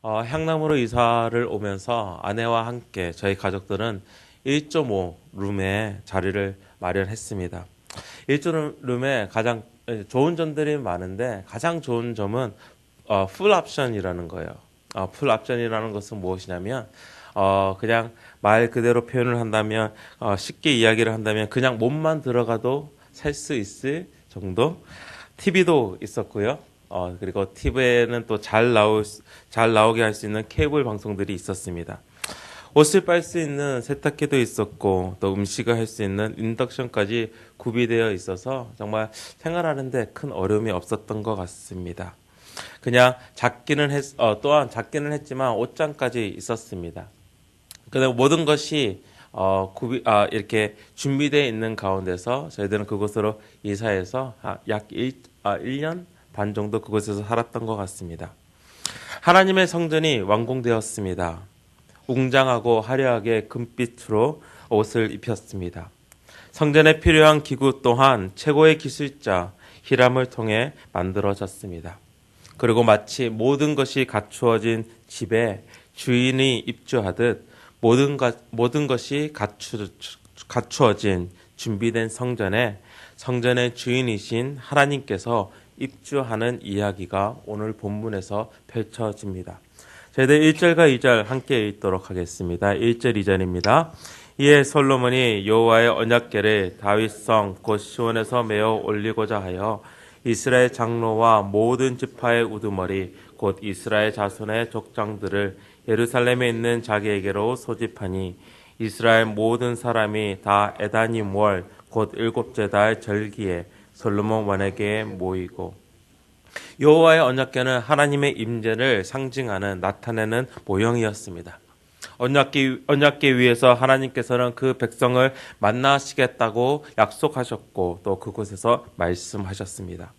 향남으로 이사를 오면서 아내와 함께 저희 가족들은 1.5 룸에 자리를 마련했습니다. 1.5 룸에 가장 좋은 점들이 많은데 가장 좋은 점은 풀 옵션이라는 거예요. 풀 옵션이라는 것은 무엇이냐면 그냥 말 그대로 표현을 한다면 쉽게 이야기를 한다면 그냥 몸만 들어가도 살 수 있을 정도. TV도 있었고요. 그리고 TV에는 또 잘 나오게 할 수 있는 케이블 방송들이 있었습니다. 옷을 빨 수 있는 세탁기도 있었고 또 음식을 할 수 있는 인덕션까지 구비되어 있어서 정말 생활하는데 큰 어려움이 없었던 것 같습니다. 그냥 또한 작기는 했지만 옷장까지 있었습니다. 그다음 모든 것이 이렇게 준비되어 있는 가운데서 저희들은 그곳으로 이사해서 약 1년 반 정도 그곳에서 살았던 것 같습니다. 하나님의 성전이 완공되었습니다. 웅장하고 화려하게 금빛으로 옷을 입혔습니다. 성전에 필요한 기구 또한 최고의 기술자 히람을 통해 만들어졌습니다. 그리고 마치 모든 것이 갖추어진 집에 주인이 입주하듯 모든 것이 갖추어진 준비된 성전의 주인이신 하나님께서 입주하는 이야기가 오늘 본문에서 펼쳐집니다. 저희들 1절과 2절 함께 읽도록 하겠습니다. 1절 2절입니다. 이에 솔로몬이 여호와의 언약궤를 다윗성 곧 시온에서 메어 올리고자 하여 이스라엘 장로와 모든 지파의 우두머리 곧 이스라엘 자손의 족장들을 예루살렘에 있는 자기에게로 소집하니 이스라엘 모든 사람이 다 에다님 월 곧 일곱째 달 절기에 솔로몬 왕에게 모이고. 여호와의 언약궤는 하나님의 임재를 상징하는 나타내는 모형이었습니다. 언약궤 위에서 하나님께서는 그 백성을 만나시겠다고 약속하셨고 또 그곳에서 말씀하셨습니다.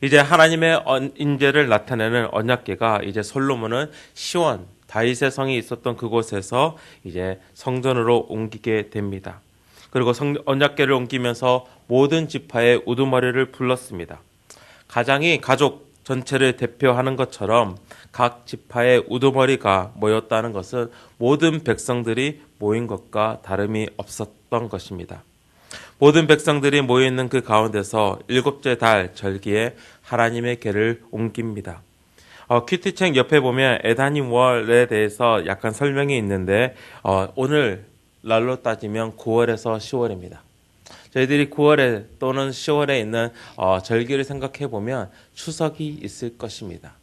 이제 하나님의 임재를 나타내는 언약궤가 이제 솔로몬은 시온 다윗의 성이 있었던 그곳에서 이제 성전으로 옮기게 됩니다. 그리고 언약궤를 옮기면서 모든 지파의 우두머리를 불렀습니다. 가장이 가족 전체를 대표하는 것처럼 각 지파의 우두머리가 모였다는 것은 모든 백성들이 모인 것과 다름이 없었던 것입니다. 모든 백성들이 모여있는 그 가운데서 일곱째 달 절기에 하나님의 궤를 옮깁니다. 큐티책 옆에 보면 에다님 월에 대해서 약간 설명이 있는데 오늘 날로 따지면 9월에서 10월입니다. 저희들이 9월에 또는 10월에 있는 절기를 생각해 보면 추석이 있을 것입니다.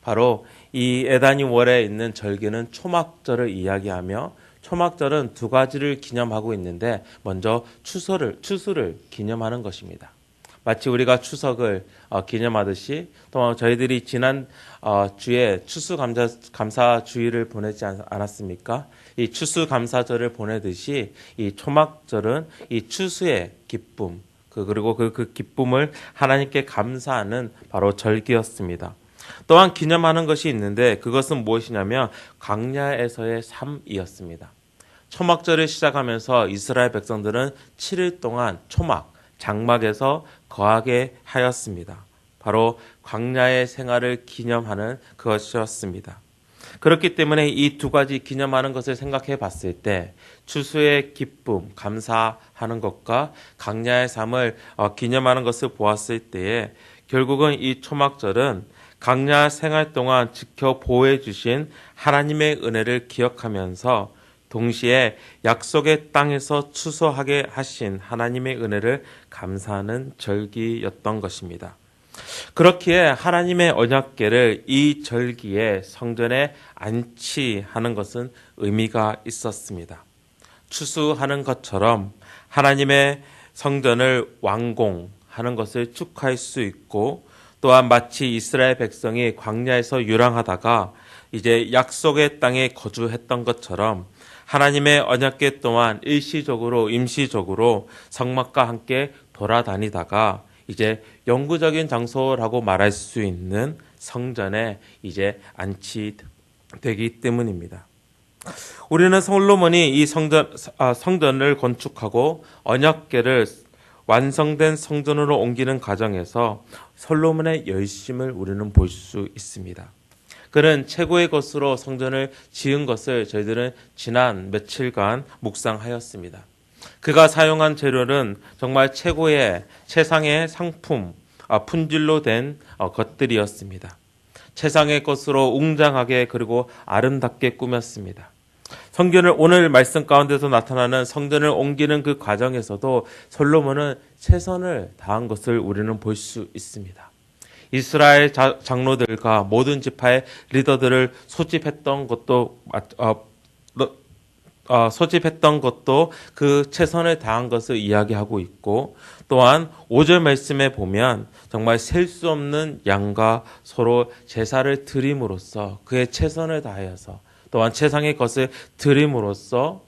바로 이 에다님 월에 있는 절기는 초막절을 이야기하며 초막절은 두 가지를 기념하고 있는데 먼저 추수를 기념하는 것입니다. 마치 우리가 추석을 기념하듯이 또 저희들이 지난 주에 추수감사 주일을 보내지 않았습니까? 이 추수감사절을 보내듯이 이 초막절은 이 추수의 기쁨 그리고 그 기쁨을 하나님께 감사하는 바로 절기였습니다. 또한 기념하는 것이 있는데 그것은 무엇이냐면 광야에서의 삶이었습니다. 초막절을 시작하면서 이스라엘 백성들은 7일 동안 장막에서 거하게 하였습니다. 바로 광야의 생활을 기념하는 것이었습니다. 그렇기 때문에 이 두 가지 기념하는 것을 생각해 봤을 때 추수의 기쁨, 감사하는 것과 광야의 삶을 기념하는 것을 보았을 때에 결국은 이 초막절은 광야 생활 동안 지켜 보호해 주신 하나님의 은혜를 기억하면서 동시에 약속의 땅에서 추수하게 하신 하나님의 은혜를 감사하는 절기였던 것입니다. 그렇기에 하나님의 언약궤를 이 절기에 성전에 안치하는 것은 의미가 있었습니다. 추수하는 것처럼 하나님의 성전을 완공하는 것을 축하할 수 있고 또한 마치 이스라엘 백성이 광야에서 유랑하다가 이제 약속의 땅에 거주했던 것처럼 하나님의 언약궤 또한 임시적으로 성막과 함께 돌아다니다가 이제 영구적인 장소라고 말할 수 있는 성전에 이제 안치되기 때문입니다. 우리는 솔로몬이 이 성전을 건축하고 언약궤를 완성된 성전으로 옮기는 과정에서 솔로몬의 열심을 우리는 볼 수 있습니다. 그는 최고의 것으로 성전을 지은 것을 저희들은 지난 며칠간 묵상하였습니다. 그가 사용한 재료는 정말 최고의 최상의 상품, 품질로 된 것들이었습니다. 최상의 것으로 웅장하게 그리고 아름답게 꾸몄습니다. 성전을 오늘 말씀 가운데서 나타나는 성전을 옮기는 그 과정에서도 솔로몬은 최선을 다한 것을 우리는 볼 수 있습니다. 이스라엘 장로들과 모든 지파의 리더들을 소집했던 것도 그 최선을 다한 것을 이야기하고 있고, 또한 5절 말씀에 보면 정말 셀 수 없는 양과 서로 제사를 드림으로써 그의 최선을 다하여서 또한 최상의 것을 드림으로써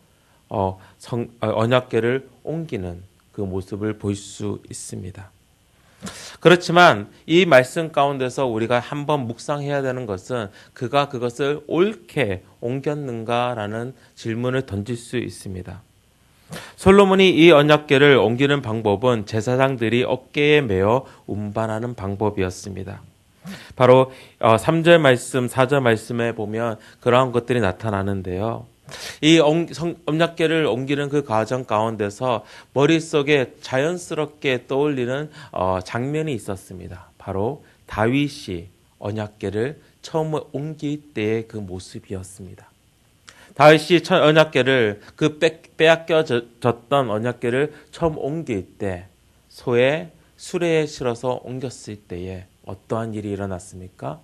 언약궤를 옮기는 그 모습을 볼 수 있습니다. 그렇지만 이 말씀 가운데서 우리가 한번 묵상해야 되는 것은 그가 그것을 옳게 옮겼는가라는 질문을 던질 수 있습니다. 솔로몬이 이 언약궤를 옮기는 방법은 제사장들이 어깨에 메어 운반하는 방법이었습니다. 바로 3절 말씀, 4절 말씀에 보면 그러한 것들이 나타나는데요. 이 언약궤를 옮기는 그 과정 가운데서 머릿속에 자연스럽게 떠올리는 장면이 있었습니다. 바로 다윗이 언약궤를 처음 옮길 때의 그 모습이었습니다. 다윗이 언약궤를 그 빼앗겨졌던 언약궤를 처음 옮길 때 소의 수레에 실어서 옮겼을 때에 어떠한 일이 일어났습니까?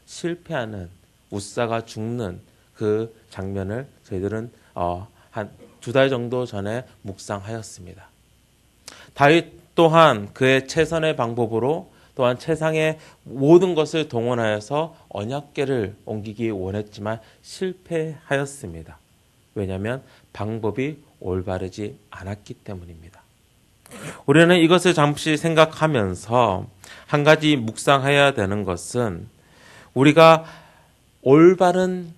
실패하는, 웃사가 죽는 그 장면을 저희들은 한 2달 정도 전에 묵상하였습니다. 다윗 또한 그의 최선의 방법으로 또한 최상의 모든 것을 동원하여서 언약궤를 옮기기 원했지만 실패하였습니다. 왜냐하면 방법이 올바르지 않았기 때문입니다. 우리는 이것을 잠시 생각하면서 한 가지 묵상해야 되는 것은 우리가 올바른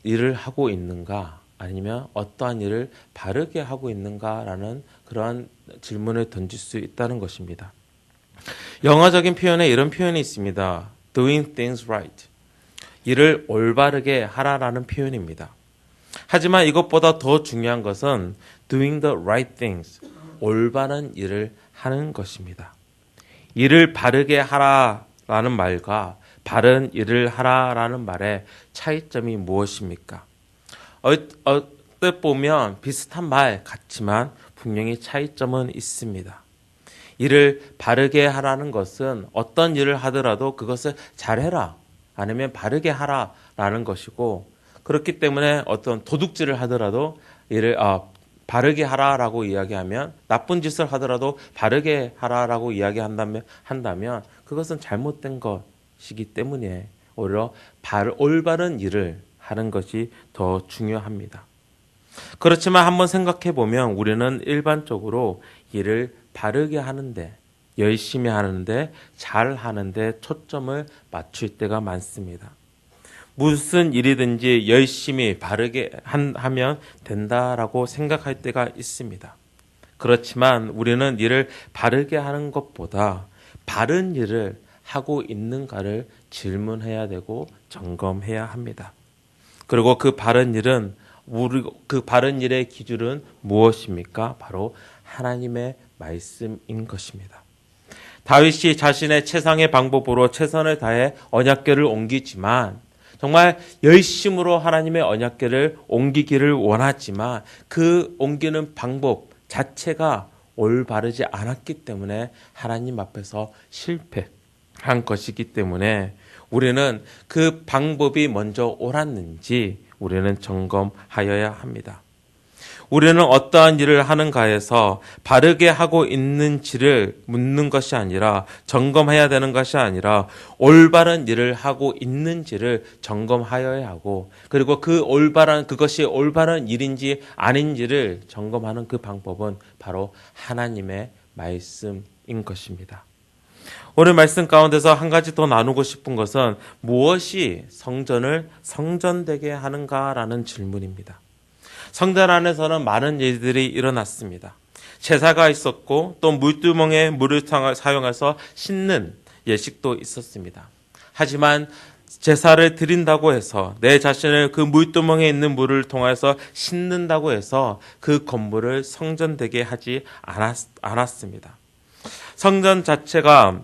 일을 하고 있는가 아니면 어떠한 일을 바르게 하고 있는가라는 그러한 질문을 던질 수 있다는 것입니다. 영어적인 표현에 이런 표현이 있습니다. Doing things right. 일을 올바르게 하라라는 표현입니다. 하지만 이것보다 더 중요한 것은 doing the right things. 올바른 일을 하는 것입니다. 일을 바르게 하라라는 말과 바른 일을 하라라는 말의 차이점이 무엇입니까? 어뜻 보면 비슷한 말 같지만 분명히 차이점은 있습니다. 일을 바르게 하라는 것은 어떤 일을 하더라도 그것을 잘해라 아니면 바르게 하라라는 것이고, 그렇기 때문에 어떤 도둑질을 하더라도 일을 바르게 하라라고 이야기하면, 나쁜 짓을 하더라도 바르게 하라라고 이야기한다면 그것은 잘못된 것이기 때문에 오히려 올바른 일을 하는 것이 더 중요합니다. 그렇지만 한번 생각해 보면 우리는 일반적으로 일을 바르게 하는데, 열심히 하는데, 잘 하는데 초점을 맞출 때가 많습니다. 무슨 일이든지 열심히 바르게 하면 된다라고 생각할 때가 있습니다. 그렇지만 우리는 일을 바르게 하는 것보다 바른 일을 하고 있는가를 질문해야 되고 점검해야 합니다. 그리고 그 바른 일의 기준은 무엇입니까? 바로 하나님의 말씀인 것입니다. 다윗이 자신의 최상의 방법으로 최선을 다해 언약궤를 옮기지만, 정말 열심으로 하나님의 언약궤를 옮기기를 원하지만 그 옮기는 방법 자체가 올바르지 않았기 때문에 하나님 앞에서 실패한 것이기 때문에 우리는 그 방법이 먼저 옳았는지 우리는 점검하여야 합니다. 우리는 어떠한 일을 하는가에서 바르게 하고 있는지를 묻는 것이 아니라, 점검해야 되는 것이 아니라 올바른 일을 하고 있는지를 점검하여야 하고, 그리고 그것이 올바른 일인지 아닌지를 점검하는 그 방법은 바로 하나님의 말씀인 것입니다. 오늘 말씀 가운데서 한 가지 더 나누고 싶은 것은 무엇이 성전을 성전되게 하는가라는 질문입니다. 성전 안에서는 많은 일들이 일어났습니다. 제사가 있었고 또 물두멍에 물을 사용해서 씻는 예식도 있었습니다. 하지만 제사를 드린다고 해서 내 자신을 그 물두멍에 있는 물을 통해서 씻는다고 해서 그 건물을 성전되게 하지 않았습니다. 성전 자체가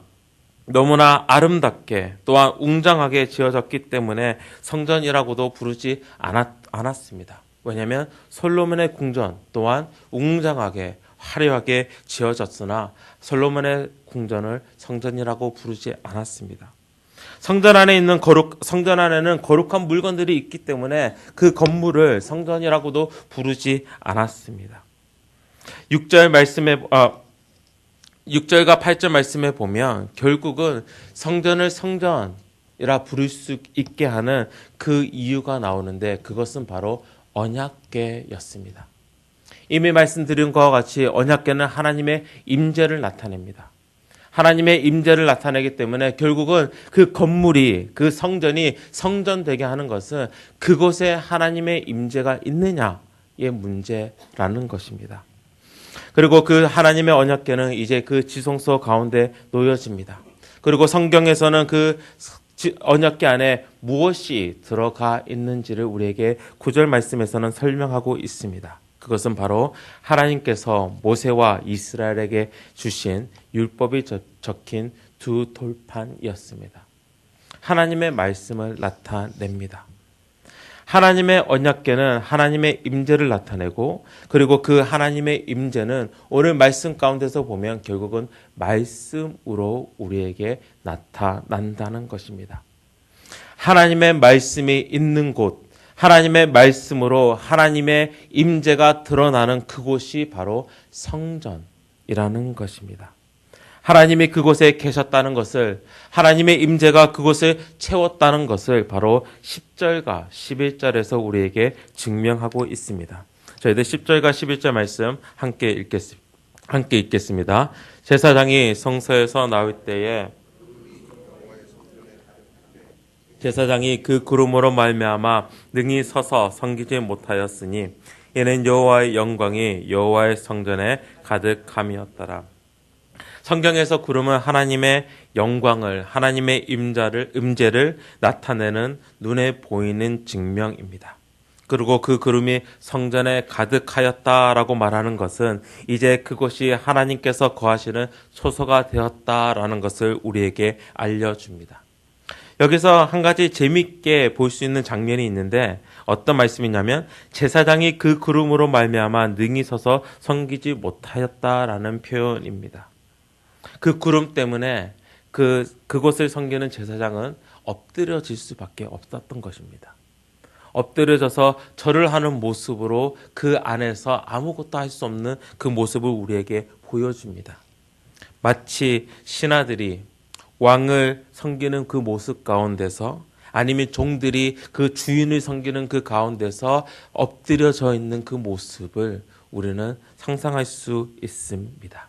너무나 아름답게 또한 웅장하게 지어졌기 때문에 성전이라고도 부르지 않았습니다. 왜냐하면 솔로몬의 궁전 또한 웅장하게 화려하게 지어졌으나 솔로몬의 궁전을 성전이라고 부르지 않았습니다. 성전 안에는 거룩한 물건들이 있기 때문에 그 건물을 성전이라고도 부르지 않았습니다. 6절과 8절 말씀에 보면 결국은 성전을 성전이라 부를 수 있게 하는 그 이유가 나오는데 그것은 바로 언약궤였습니다. 이미 말씀드린 것과 같이 언약궤는 하나님의 임재를 나타냅니다. 하나님의 임재를 나타내기 때문에 결국은 그 건물이 그 성전이 성전되게 하는 것은 그곳에 하나님의 임재가 있느냐의 문제라는 것입니다. 그리고 그 하나님의 언약궤는 이제 그 지성소 가운데 놓여집니다. 그리고 성경에서는 그 언약궤 안에 무엇이 들어가 있는지를 우리에게 9절 말씀에서는 설명하고 있습니다. 그것은 바로 하나님께서 모세와 이스라엘에게 주신 율법이 적힌 두 돌판이었습니다. 하나님의 말씀을 나타냅니다. 하나님의 언약궤는 하나님의 임재를 나타내고 그리고 그 하나님의 임재는 오늘 말씀 가운데서 보면 결국은 말씀으로 우리에게 나타난다는 것입니다. 하나님의 말씀이 있는 곳, 하나님의 말씀으로 하나님의 임재가 드러나는 그곳이 바로 성전이라는 것입니다. 하나님이 그곳에 계셨다는 것을, 하나님의 임재가 그곳을 채웠다는 것을 바로 10절과 11절에서 우리에게 증명하고 있습니다. 저희들 10절과 11절 말씀 함께 읽겠습니다. 제사장이 성소에서 나올 때에 제사장이 그 구름으로 말미암아 능히 서서 섬기지 못하였으니 이는 여호와의 영광이 여호와의 성전에 가득함이었더라. 성경에서 구름은 하나님의 영광을, 하나님의 임재를 나타내는 눈에 보이는 증명입니다. 그리고 그 구름이 성전에 가득하였다라고 말하는 것은 이제 그곳이 하나님께서 거하시는 초소가 되었다라는 것을 우리에게 알려줍니다. 여기서 한 가지 재미있게 볼 수 있는 장면이 있는데 어떤 말씀이냐면 제사장이 그 구름으로 말미암아 능히 서서 섬기지 못하였다라는 표현입니다. 그 구름 때문에 그곳을 섬기는 제사장은 엎드려질 수밖에 없었던 것입니다. 엎드려져서 절을 하는 모습으로 그 안에서 아무것도 할 수 없는 그 모습을 우리에게 보여줍니다. 마치 신하들이 왕을 섬기는 그 모습 가운데서 아니면 종들이 그 주인을 섬기는 그 가운데서 엎드려져 있는 그 모습을 우리는 상상할 수 있습니다.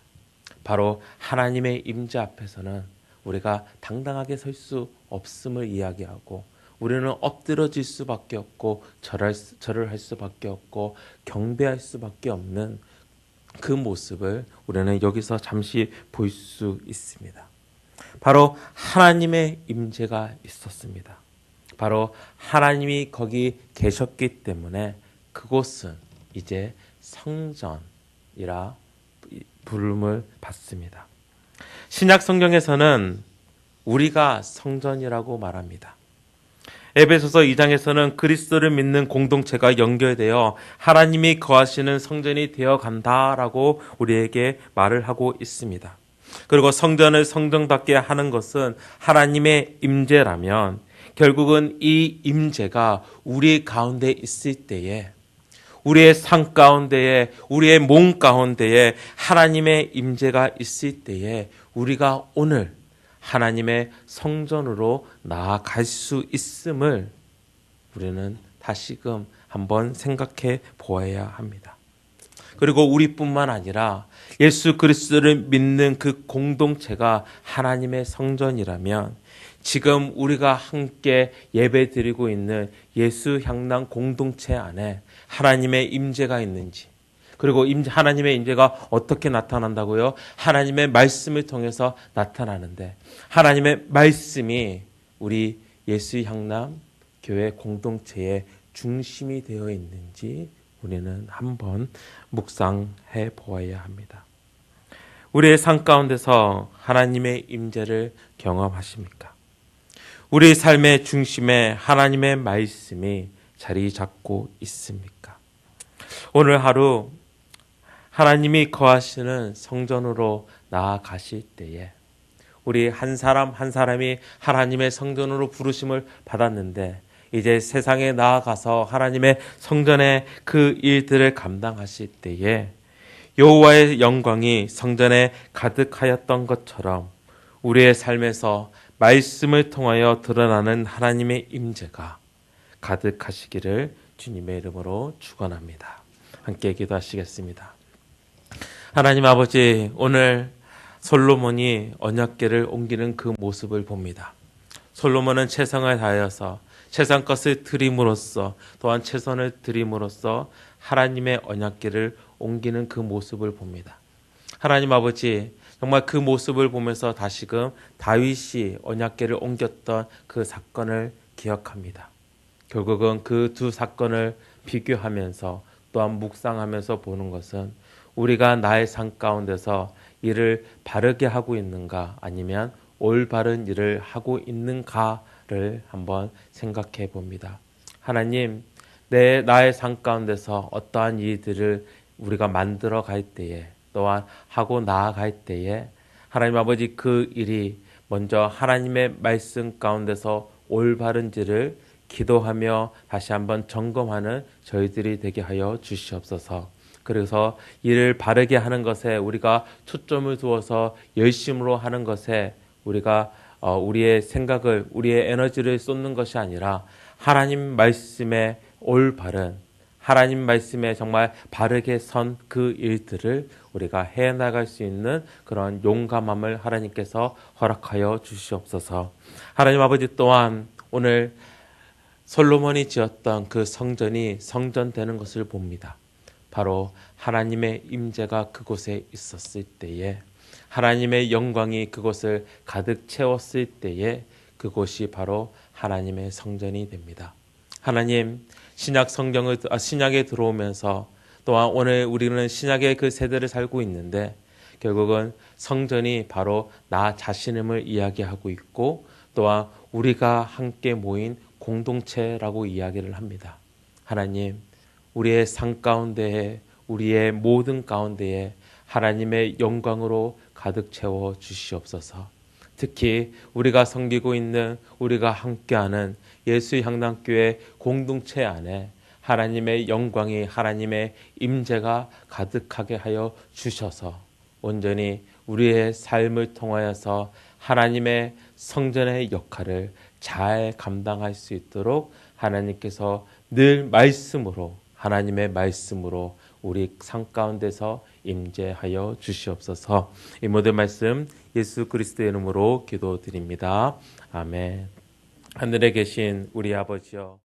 바로 하나님의 임재 앞에서는 우리가 당당하게 설 수 없음을 이야기하고 우리는 엎드러질 수밖에 없고 절을 할 수밖에 없고 경배할 수밖에 없는 그 모습을 우리는 여기서 잠시 볼 수 있습니다. 바로 하나님의 임재가 있었습니다. 바로 하나님이 거기 계셨기 때문에 그곳은 이제 성전이라 부름을 받습니다. 신약 성경에서는 우리가 성전이라고 말합니다. 에베소서 2장에서는 그리스도를 믿는 공동체가 연결되어 하나님이 거하시는 성전이 되어 간다라고 우리에게 말을 하고 있습니다. 그리고 성전을 성전답게 하는 것은 하나님의 임재라면 결국은 이 임재가 우리 가운데 있을 때에 우리의 삶 가운데에 우리의 몸 가운데에 하나님의 임재가 있을 때에 우리가 오늘 하나님의 성전으로 나아갈 수 있음을 우리는 다시금 한번 생각해 보아야 합니다. 그리고 우리뿐만 아니라 예수 그리스도를 믿는 그 공동체가 하나님의 성전이라면 지금 우리가 함께 예배드리고 있는 예수 향랑 공동체 안에 하나님의 임재가 있는지, 그리고 하나님의 임재가 어떻게 나타난다고요? 하나님의 말씀을 통해서 나타나는데 하나님의 말씀이 우리 예수 향남 교회 공동체의 중심이 되어 있는지 우리는 한번 묵상해 보아야 합니다. 우리의 삶 가운데서 하나님의 임재를 경험하십니까? 우리 삶의 중심에 하나님의 말씀이 자리 잡고 있습니까? 오늘 하루 하나님이 거하시는 성전으로 나아가실 때에 우리 한 사람 한 사람이 하나님의 성전으로 부르심을 받았는데 이제 세상에 나아가서 하나님의 성전의 그 일들을 감당하실 때에 여호와의 영광이 성전에 가득하였던 것처럼 우리의 삶에서 말씀을 통하여 드러나는 하나님의 임재가 가득하시기를 주님의 이름으로 축원합니다. 함께 기도하시겠습니다. 하나님 아버지, 오늘 솔로몬이 언약궤를 옮기는 그 모습을 봅니다. 솔로몬은 최선을 다하여서 최선 것을 드림으로써 또한 최선을 드림으로써 하나님의 언약궤를 옮기는 그 모습을 봅니다. 하나님 아버지, 정말 그 모습을 보면서 다시금 다윗이 언약궤를 옮겼던 그 사건을 기억합니다. 결국은 그 두 사건을 비교하면서 또한 묵상하면서 보는 것은 우리가 나의 삶 가운데서 일을 바르게 하고 있는가 아니면 올바른 일을 하고 있는가를 한번 생각해 봅니다. 하나님, 나의 삶 가운데서 어떠한 일들을 우리가 만들어 갈 때에 또한 하고 나아갈 때에 하나님 아버지 그 일이 먼저 하나님의 말씀 가운데서 올바른지를 기도하며 다시 한번 점검하는 저희들이 되게 하여 주시옵소서. 그래서 일을 바르게 하는 것에 우리가 초점을 두어서 열심으로 하는 것에 우리가 우리의 생각을 우리의 에너지를 쏟는 것이 아니라 하나님 말씀에 올바른 하나님 말씀에 정말 바르게 선 그 일들을 우리가 해나갈 수 있는 그런 용감함을 하나님께서 허락하여 주시옵소서. 하나님 아버지 또한 오늘 솔로몬이 지었던 그 성전이 성전되는 것을 봅니다. 바로 하나님의 임재가 그곳에 있었을 때에 하나님의 영광이 그곳을 가득 채웠을 때에 그곳이 바로 하나님의 성전이 됩니다. 하나님, 신약에 들어오면서 또한 오늘 우리는 신약의 그 세대를 살고 있는데 결국은 성전이 바로 나 자신임을 이야기하고 있고 또한 우리가 함께 모인 공동체라고 이야기를 합니다. 하나님, 우리의 삶 가운데에 우리의 모든 가운데에 하나님의 영광으로 가득 채워 주시옵소서. 특히 우리가 섬기고 있는 우리가 함께하는 예수 향남교회 공동체 안에 하나님의 영광이 하나님의 임재가 가득하게 하여 주셔서 온전히 우리의 삶을 통하여서 하나님의 성전의 역할을 잘 감당할 수 있도록 하나님께서 늘 말씀으로 하나님의 말씀으로 우리 삶 가운데서 임재하여 주시옵소서. 이 모든 말씀 예수 그리스도의 이름으로 기도드립니다. 아멘. 하늘에 계신 우리 아버지여,